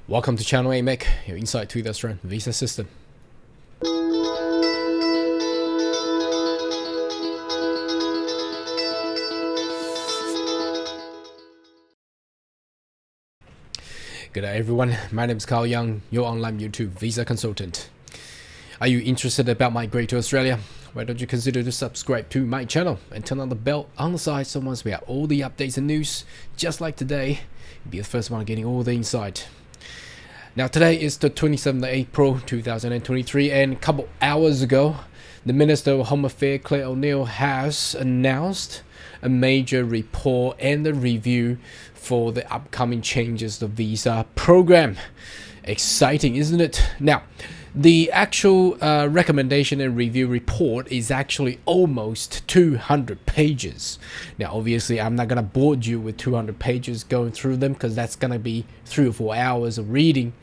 Welcome to Channel AMEC, your insight to the Australian visa system. Good day everyone, my name is Carl Young, your online YouTube visa consultant. Are you interested about migrating to Australia? Why don't you consider to subscribe to my channel and turn on the bell on the side so once we have all the updates and news, just like today, you'll be the first one getting all the insight. Now today is the 27th of April 2023 and a couple hours ago, the Minister of Home Affairs Claire O'Neill has announced a major report and the review for the upcoming changes to the visa program. Exciting, isn't it? Now, the actual recommendation and review report is actually almost 200 pages. Now, obviously, I'm not going to bore you with 200 pages going through them because that's going to be 3 or 4 hours of reading.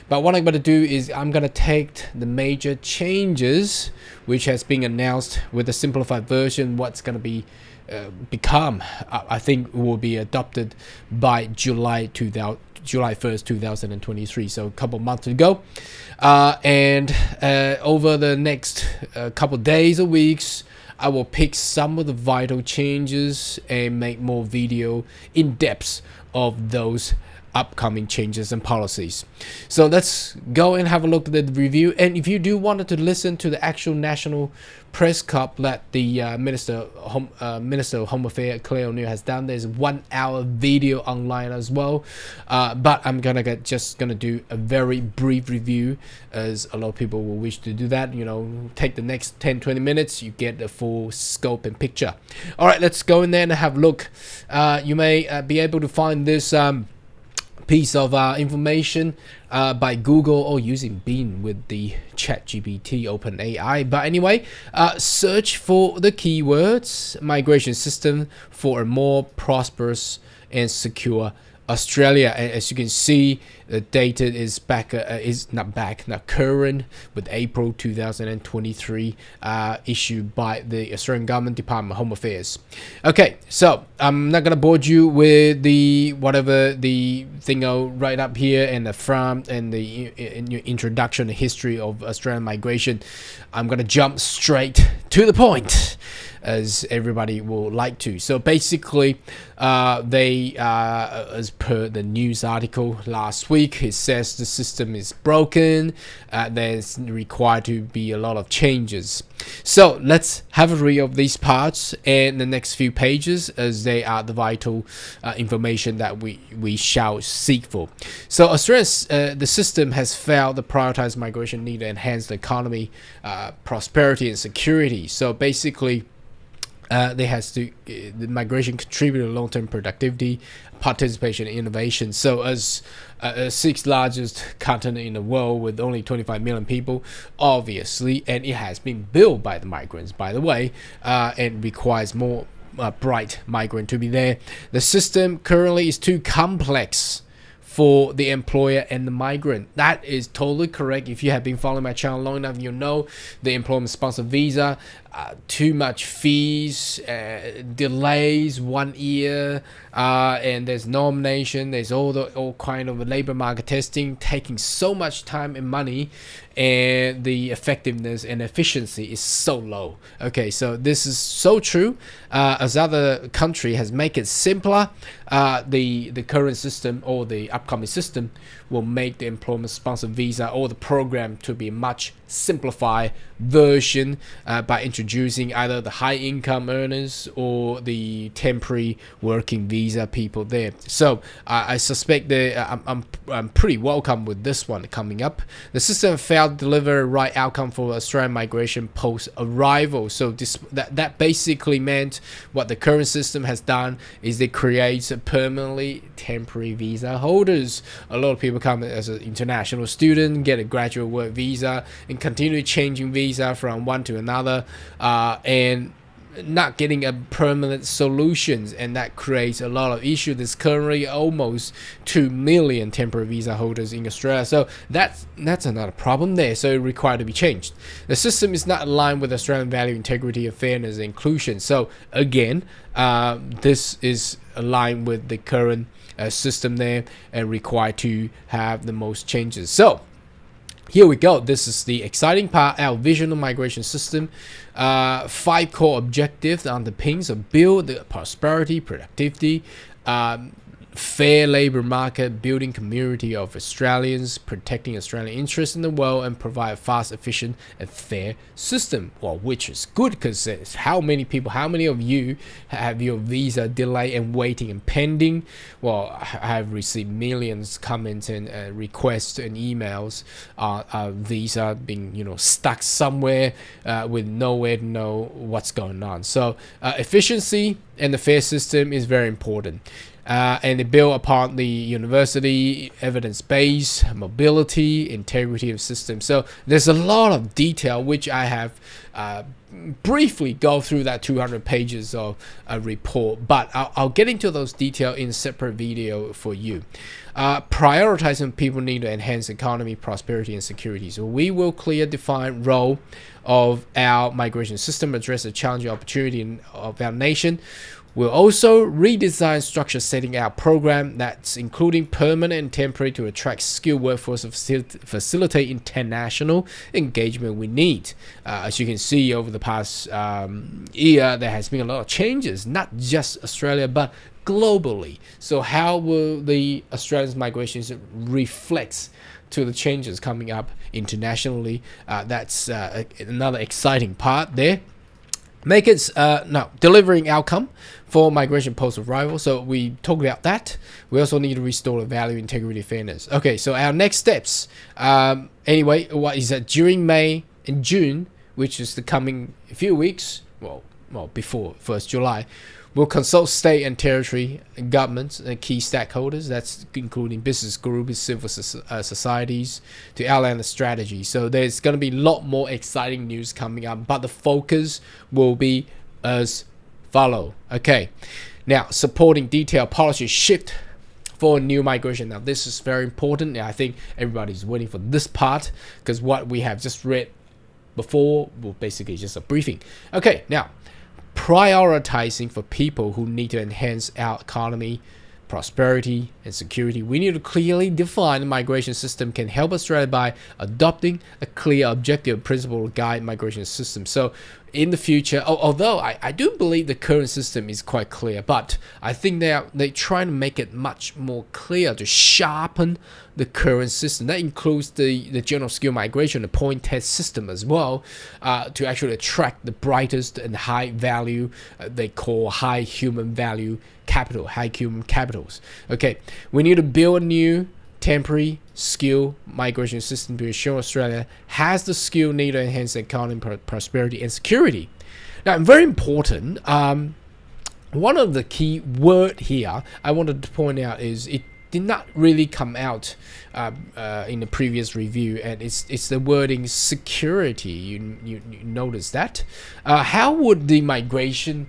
But what I'm going to do is I'm going to take the major changes which has been announced with the simplified version, what's going to be I think will be adopted by July 1st, 2023, so a couple months ago, and over the next couple days or weeks, I will pick some of the vital changes and make more video in depth of those upcoming changes and policies. So let's go and have a look at the review. And if you do want to listen to the actual national press cup that the Minister of Home Affairs Claire O'Neill has done, there's 1 hour video online as well. But I'm just gonna do a very brief review, as a lot of people will wish to do that. You know, take the next 10-20 minutes, you get the full scope and picture. All right, let's go in there and have a look. You may be able to find this piece of information by Google or using Bing with the ChatGPT OpenAI. But anyway, search for the keywords migration system for a more prosperous and secure Australia. And as you can see, the data is current with April 2023, issued by the Australian Government Department of Home Affairs. Okay, so I'm not gonna bore you with the thing I'll write up here and the front and the introduction, the history of Australian migration. I'm gonna jump straight to the point, as everybody will like to. So basically, as per the news article last week, it says the system is broken. There's required to be a lot of changes. So let's have a read of these parts and the next few pages, as they are the vital information that we shall seek for. So Australia's the system has failed to prioritize migration need to enhance the economy, prosperity and security. So basically, the migration contribute to long-term productivity, participation, and innovation. So as sixth largest continent in the world with only 25 million people, obviously, and it has been built by the migrants, by the way, and requires more bright migrant to be there. The system currently is too complex for the employer and the migrant. That is totally correct. If you have been following my channel long enough, you know the employment sponsored visa, too much fees, delays 1 year, and there's nomination, there's all kind of labor market testing, taking so much time and money, and the effectiveness and efficiency is so low. Okay, so this is so true. As other country has made it simpler, the current system or the upcoming system will make the employment sponsored visa or the program to be much simplified version, by introducing either the high income earners or the temporary working visa people there. So I suspect that I'm pretty welcome with this one coming up. The system failed to deliver a right outcome for Australian migration post arrival. So that basically meant what the current system has done is it creates a permanently temporary visa holders. A lot of people come as an international student, get a graduate work visa, and continue changing visa from one to another, and not getting a permanent solutions, and that creates a lot of issues. There's currently almost 2 million temporary visa holders in Australia, so that's another problem there. So it required to be changed. The system is not aligned with Australian value, integrity, and fairness and inclusion. So again, this is aligned with the current system there and required to have the most changes. So here we go. This is the exciting part. Our vision of migration system. 5 core objectives underpins of build the prosperity, productivity, fair labor market, building community of Australians, protecting Australian interests in the world, and provide fast, efficient, and fair system. Well, which is good, because how many of you have your visa delayed and waiting and pending? Well, I have received millions comments and requests and emails. Visa being stuck somewhere with nowhere to know what's going on. So efficiency and the fair system is very important. And they build upon the university, evidence-based, mobility, integrity of systems. So there's a lot of detail which I have briefly go through that 200 pages of a report, but I'll get into those details in a separate video for you. Prioritizing people need to enhance economy, prosperity, and security. So we will clear define role of our migration system, address the challenge and opportunity of our nation. We'll also redesign structure, setting out program that's including permanent and temporary to attract skilled workforce and facilitate international engagement we need. As you can see, over the past year, there has been a lot of changes, not just Australia, but globally. So how will the Australian migrations reflect to the changes coming up internationally? That's another exciting part there. Make it delivering outcome for migration post-arrival. So we talked about that. We also need to restore the value, integrity, fairness. Okay, so our next steps. Anyway, what is that? During May and June, which is the coming few weeks, well before 1st July, we'll consult state and territory governments and key stakeholders, that's including business groups, civil societies, to outline the strategy. So there's going to be a lot more exciting news coming up, but the focus will be as follow. Okay, now supporting detailed policy shift for new migration. Now this is very important. I think everybody's waiting for this part, because what we have just read before will basically just a briefing. Okay, now prioritizing for people who need to enhance our economy, prosperity, and security. We need to clearly define the migration system can help Australia by adopting a clear objective principle to guide migration system. So in the future, although I do believe the current system is quite clear, but I think they're trying to make it much more clear to sharpen the current system. That includes the general skill migration, the point test system as well, to actually attract the brightest and high value, they call high human value capital, high human capitals. Okay, we need to build a new temporary skill migration system to ensure Australia has the skill needed to enhance economy, prosperity, and security. Now, very important, one of the key word here I wanted to point out is it did not really come out in the previous review, and it's the wording security. You notice that? How would the migration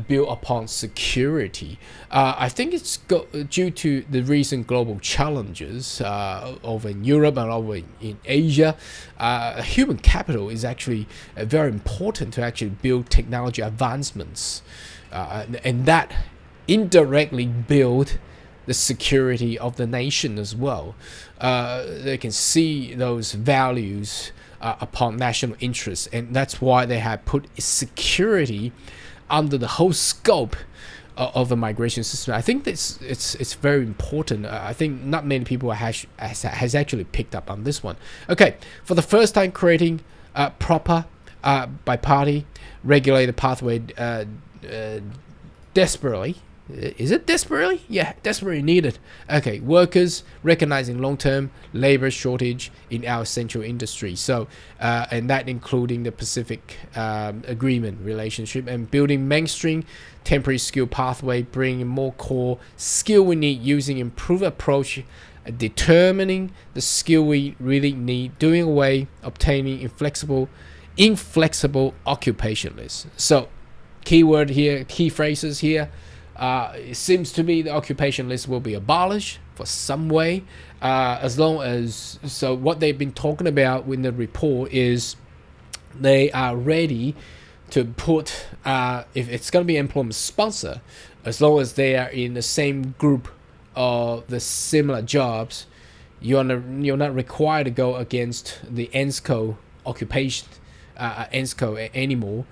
build upon security? I think it's due to the recent global challenges over in Europe and over in Asia. Human capital is actually very important to actually build technology advancements, and that indirectly build the security of the nation as well. They can see those values upon national interests, and that's why they have put security under the whole scope of the migration system. I think it's very important. I think not many people has actually picked up on this one. Okay, for the first time, creating a proper by-party regulated pathway desperately. Is it desperately? Yeah, desperately needed. Okay, workers recognizing long-term labor shortage in our essential industry. So, and that including the Pacific Agreement relationship, and building mainstream temporary skill pathway, bringing more core skill we need using improved approach, determining the skill we really need, doing away, obtaining inflexible occupation lists. So, keyword here, key phrases here. It seems to me the occupation list will be abolished for some way, as long as, so what they've been talking about in the report is they are ready to put, if it's going to be employment sponsor, as long as they are in the same group or the similar jobs, you're not required to go against the ENSCO occupation, ENSCO anymore.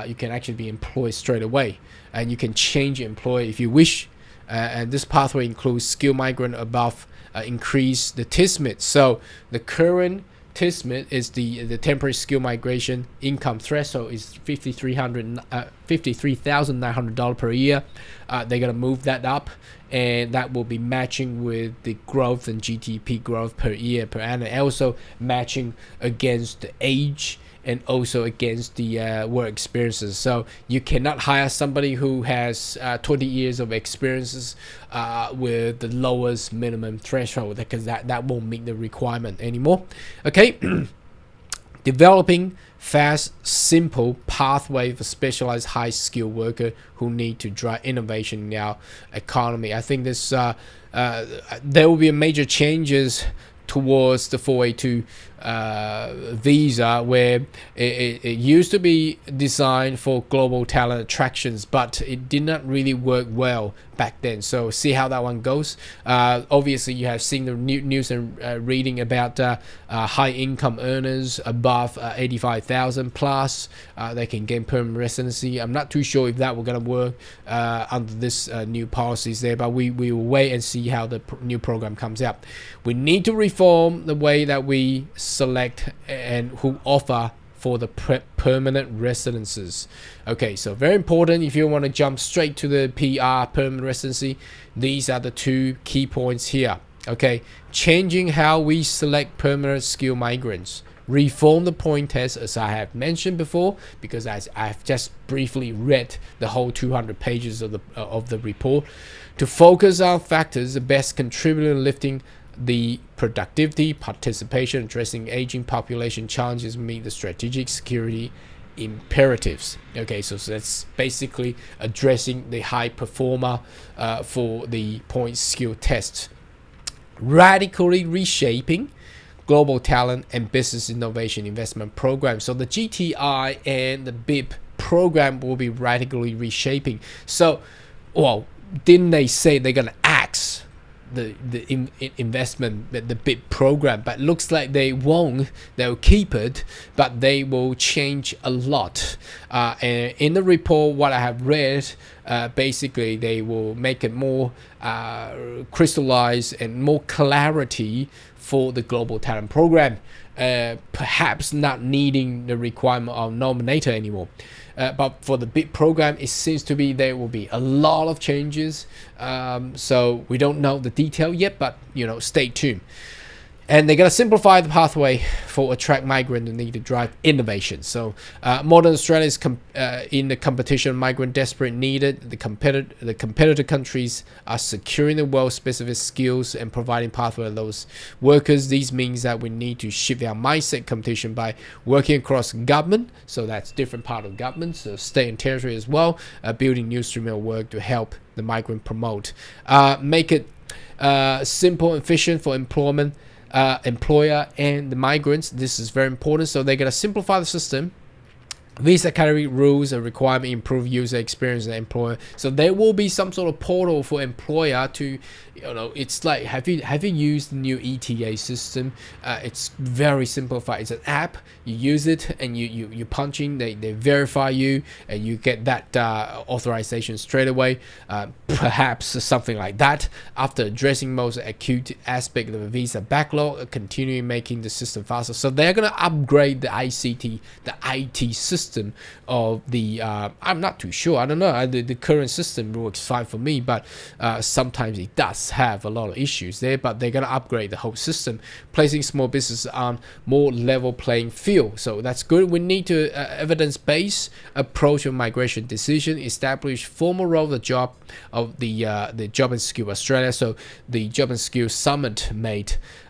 You can actually be employed straight away, and you can change your employer if you wish. And this pathway includes skilled migrant above increase the TISMIT. So the current TISMIT is the temporary skill migration income threshold is $53,900 per year. They're gonna move that up, and that will be matching with the growth and GDP growth per year per annum, and also matching against the age and also against the work experiences. So you cannot hire somebody who has 20 years of experiences with the lowest minimum threshold, because that won't meet the requirement anymore. Okay. Developing fast, simple pathway for specialized high-skilled worker who need to drive innovation in our economy. I think this there will be major changes towards the 482 visa, where it used to be designed for global talent attractions, but it did not really work well back then. So see how that one goes. Obviously, you have seen the news and reading about high income earners above 85,000 plus. They can gain permanent residency. I'm not too sure if that will gonna work under this new policies there, but we will wait and see how the new program comes out. We need to reform the way that we select and who offer for the permanent residences. Okay, so very important. If you want to jump straight to the PR, permanent residency, these are the two key points here. Okay, changing how we select permanent skill migrants. Reform the point test, as I have mentioned before, because I've just briefly read the whole 200 pages of the report, to focus on factors that best contribute in lifting the productivity, participation, addressing aging population challenges, meet the strategic security imperatives. Okay, so that's basically addressing the high performer for the point skill test. Radically reshaping global talent and business innovation investment program. So the GTI and the BIP program will be radically reshaping. So, well, didn't they say they're gonna axe the investment, the BIP program? But looks like they won't. They'll keep it, but they will change a lot. And in the report, what I have read, basically they will make it more crystallized and more clarity for the global talent program, perhaps not needing the requirement of nominator anymore. But for the big program, it seems to be there will be a lot of changes. So we don't know the detail yet, but stay tuned. And they're going to simplify the pathway for attract migrant who need to drive innovation. So modern Australia is in the competition, migrant desperate needed. The competitor countries are securing the world-specific skills and providing pathway to those workers. These means that we need to shift our mindset competition by working across government. So that's different part of government, so state and territory as well, building new stream of work to help the migrant promote. Make it simple and efficient for employment. Employer and the migrants. This is very important. So they're going to simplify the system. Visa category rules and requirement improve user experience and employer. So there will be some sort of portal for employer to, it's like, have you used the new ETA system? It's very simplified. It's an app. You use it and you punch in. They verify you and you get that authorization straight away. Perhaps something like that. After addressing most acute aspect of the visa backlog, continuing making the system faster. So they're gonna upgrade the ICT, the IT system of the. I'm not too sure. I don't know. The current system works fine for me, but sometimes it does have a lot of issues there. But they're gonna upgrade the whole system, placing small businesses on more level playing field. So that's good. We need to evidence-based approach of migration decision, establish formal role of the job of the Job and Skill Australia. So the Job and Skill Summit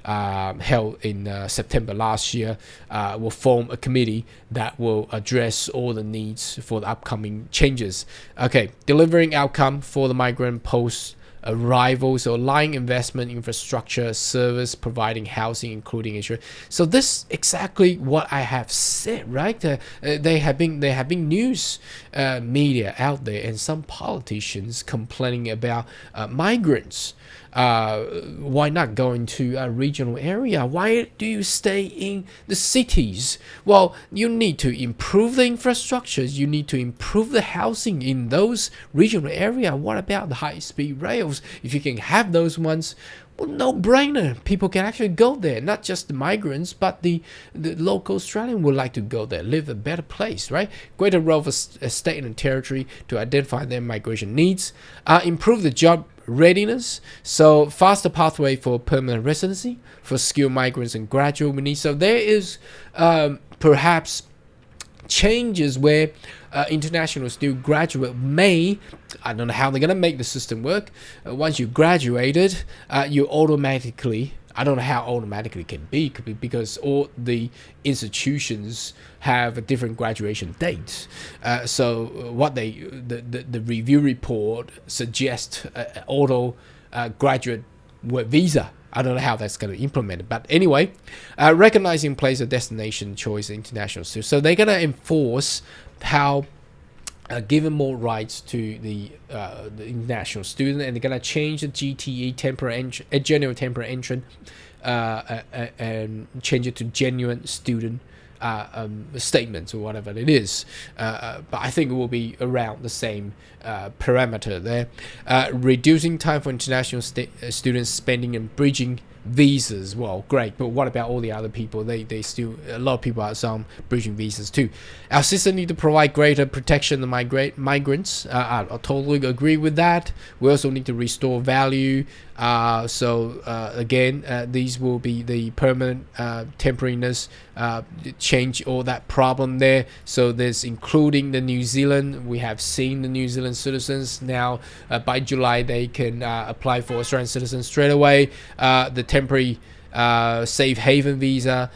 held in September last year will form a committee that will address all the needs for the upcoming changes. Okay, delivering outcome for the migrant post arrivals, or line investment, infrastructure, service, providing housing, including insurance. So this exactly what I have said, right? There have been news media out there and some politicians complaining about migrants. Why not go into a regional area? Why do you stay in the cities? Well, you need to improve the infrastructures. You need to improve the housing in those regional areas. What about the high-speed rails? If you can have those ones, well, no brainer. People can actually go there. Not just the migrants, but the local Australian would like to go there, live a better place, right? Greater role for state and territory to identify their migration needs. Improve the job readiness, so faster pathway for permanent residency for skilled migrants and graduate needs. So there is perhaps changes where international student graduate may, I don't know how they're going to make the system work. Once you graduated, you automatically, I don't know how automatically can be because all the institutions have a different graduation date. So what the review report suggests auto graduate work visa. I don't know how that's going to implement it, but anyway, recognizing place of destination choice international students. So they're going to enforce how given more rights to the international student, and they're going to change the GTE general temporary entrant and change it to genuine student statements or whatever it is. But I think it will be around the same parameter there. Reducing time for international students spending and bridging visas. Well, great, but what about all the other people? They still, a lot of people are some bridging visas too. Our system need to provide greater protection to migrants. I totally agree with that. We also need to restore value. Again, these will be the permanent temporariness, change all that problem there. So there's including the New Zealand. We have seen the New Zealand citizens now by July they can apply for Australian citizens straight away. The temporary safe haven visa,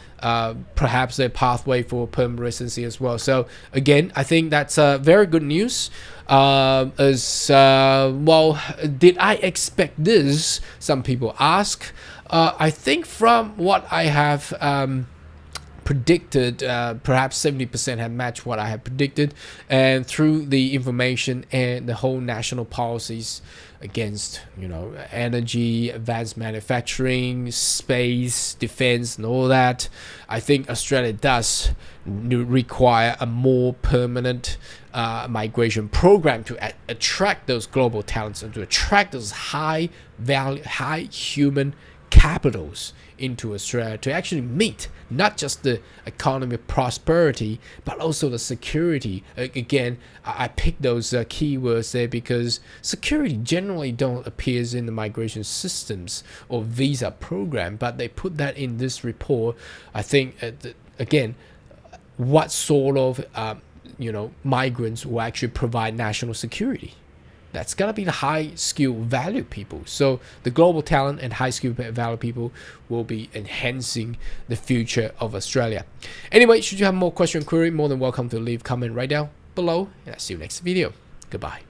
perhaps a pathway for permanent residency as well. So again, I think that's very good news. Well, did I expect this? Some people ask. I think from what I have predicted, perhaps 70% have matched what I have predicted, and through the information and the whole national policies against, energy, advanced manufacturing, space, defense, and all that, I think Australia does require a more permanent migration program to attract those global talents and to attract those high value, high human capitals into Australia to actually meet not just the economic prosperity but also the security. Again, I picked those keywords there because security generally don't appear in the migration systems or visa program, but they put that in this report. I think again, what sort of migrants will actually provide national security? That's going to be the high skill value people. So the global talent and high skill value people will be enhancing the future of Australia. Anyway, should you have more question or query, more than welcome to leave comment right down below, and I'll see you next video. Goodbye.